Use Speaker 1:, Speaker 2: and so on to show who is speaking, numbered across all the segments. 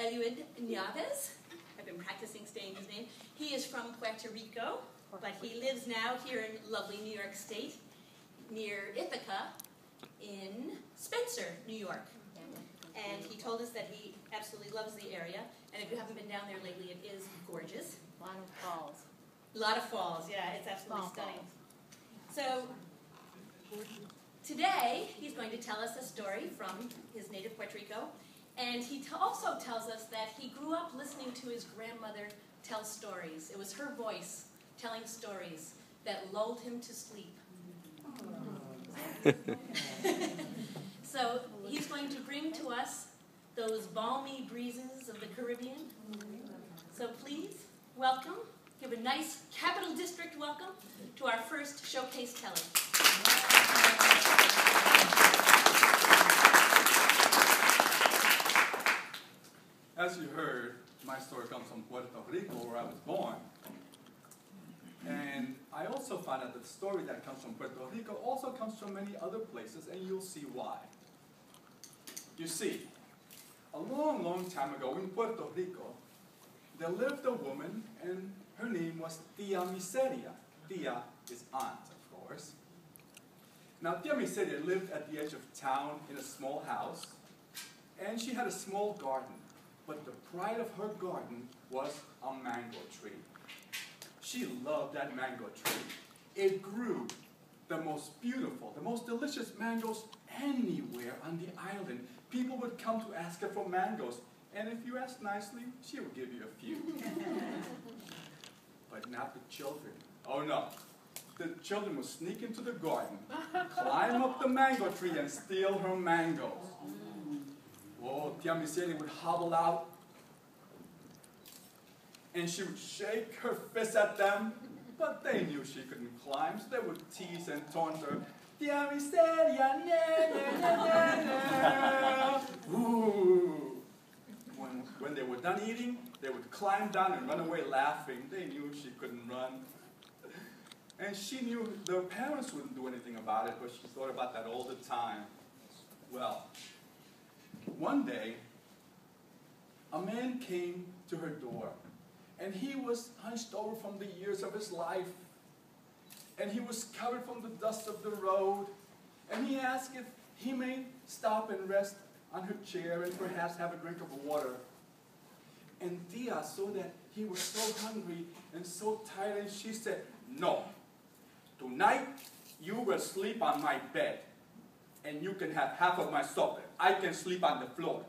Speaker 1: Eliud Nieves. I've been practicing saying his name. He is from Puerto Rico, but he lives now here in lovely New York State, near Ithaca, in Spencer, New York. And he told us that he absolutely loves the area, and if you haven't been down there lately, it is gorgeous.
Speaker 2: A lot of falls.
Speaker 1: A lot of falls, yeah, it's absolutely stunning. So, today, he's going to tell us a story from his native Puerto Rico, and he also tells us that he grew up listening to his grandmother tell stories. It was her voice telling stories that lulled him to sleep. So he's going to bring to us those balmy breezes of the Caribbean. So please, welcome, give a nice Capital District welcome to our first showcase teller.
Speaker 3: As you heard, my story comes from Puerto Rico, where I was born. And I also found out that the story that comes from Puerto Rico also comes from many other places, and you'll see why. You see, a long, long time ago in Puerto Rico, there lived a woman, and her name was Tia Miseria. Tia is aunt, of course. Now, Tia Miseria lived at the edge of town in a small house, and she had a small garden. But the pride of her garden was a mango tree. She loved that mango tree. It grew the most beautiful, the most delicious mangoes anywhere on the island. People would come to ask her for mangoes, and if you asked nicely, she would give you a few. But not the children. Oh no. The children would sneak into the garden, climb up the mango tree, and steal her mangoes. Oh, Tia Miseria would hobble out, and she would shake her fist at them, but they knew she couldn't climb, so they would tease and taunt her. Tia Miseria, na, na, na, na, na. Ooh. When they were done eating, they would climb down and run away laughing. They knew she couldn't run. And she knew their parents wouldn't do anything about it, but she thought about that all the time. Well, one day, a man came to her door, and he was hunched over from the years of his life, and he was covered from the dust of the road, and he asked if he may stop and rest on her chair and perhaps have a drink of water. And Tia saw that he was so hungry and so tired, and she said, "No, tonight you will sleep on my bed, and you can have half of my supper. I can sleep on the floor."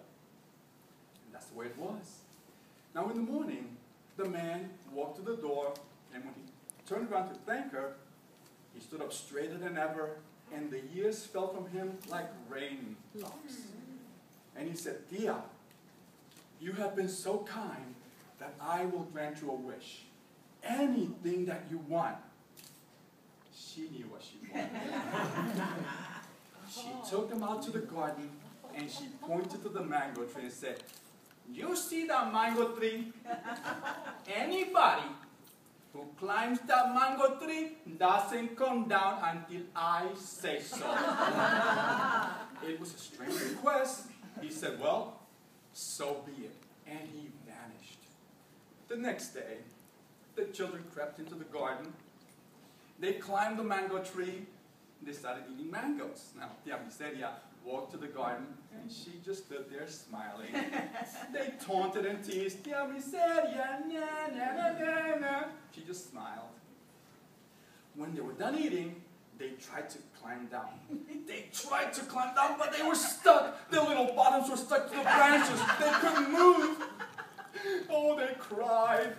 Speaker 3: And that's the way it was. Now in the morning, the man walked to the door, and when he turned around to thank her, he stood up straighter than ever, and the years fell from him like raindrops. And he said, "Tia, you have been so kind that I will grant you a wish. Anything that you want." She knew what she wanted. She took him out to the garden, and she pointed to the mango tree and said, "You see that mango tree? Anybody who climbs that mango tree doesn't come down until I say so." It was a strange request. He said, "Well, so be it." And he vanished. The next day, the children crept into the garden. They climbed the mango tree. They started eating mangoes. Now, Tia Miseria walked to the garden, and she just stood there smiling. They taunted and teased, "Tia Miseria, na, na, na, na, na." She just smiled. When they were done eating, they tried to climb down. They tried to climb down, but they were stuck. Their little bottoms were stuck to the branches. They couldn't move. Oh, they cried.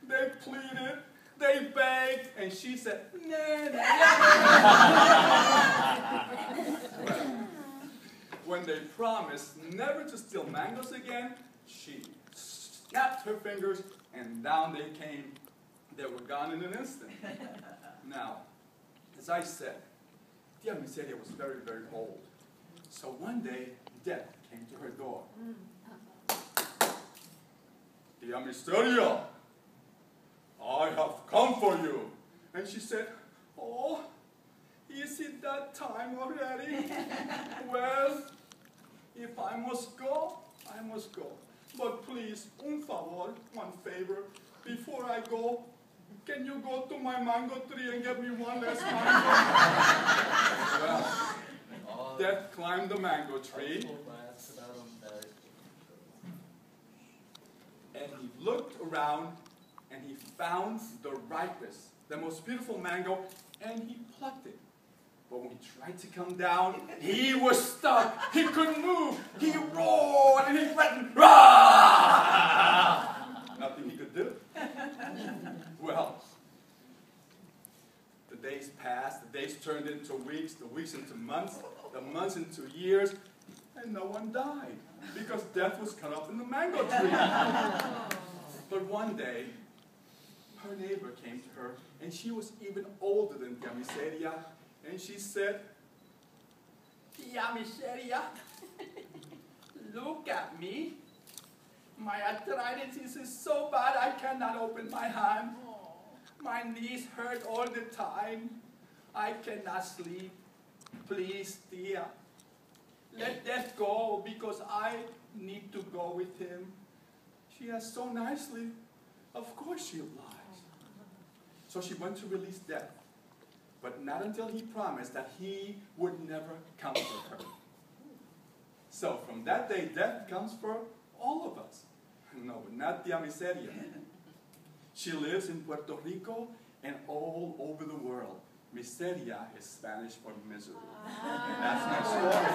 Speaker 3: They pleaded. They begged, and she said, "Nah, nah, nah." When they promised never to steal mangoes again, she snapped her fingers, and down they came. They were gone in an instant. Now, as I said, Tia Miseria was very, very old. So one day, death came to her door. "Tia Miseria, I have come for you." And she said, "Oh, is it that time already? Well, if I must go, I must go. But please, un favor, one favor, before I go, can you go to my mango tree and get me one less mango? Well, Death climbed the mango tree, and he looked around, and he found the ripest, the most beautiful mango, and he plucked it. But when he tried to come down, he was stuck. He couldn't move. He roared and he threatened. Rah! Nothing he could do. Well, the days passed. The days turned into weeks. The weeks into months. The months into years. And no one died because death was cut off in the mango tree. But one day, her neighbor came to her, and she was even older than Tia Miseria. And she said, Tia Miseria, look at me. My arthritis is so bad I cannot open my hand. My knees hurt all the time. I cannot sleep. Please, Tia, let death go because I need to go with him. She asked so nicely, of course she obliged. So she went to release death. But not until he promised that he would never come for her. So from that day, death comes for all of us. No, but not Tia Miseria. She lives in Puerto Rico and all over the world. Miseria is Spanish for misery. And that's my story.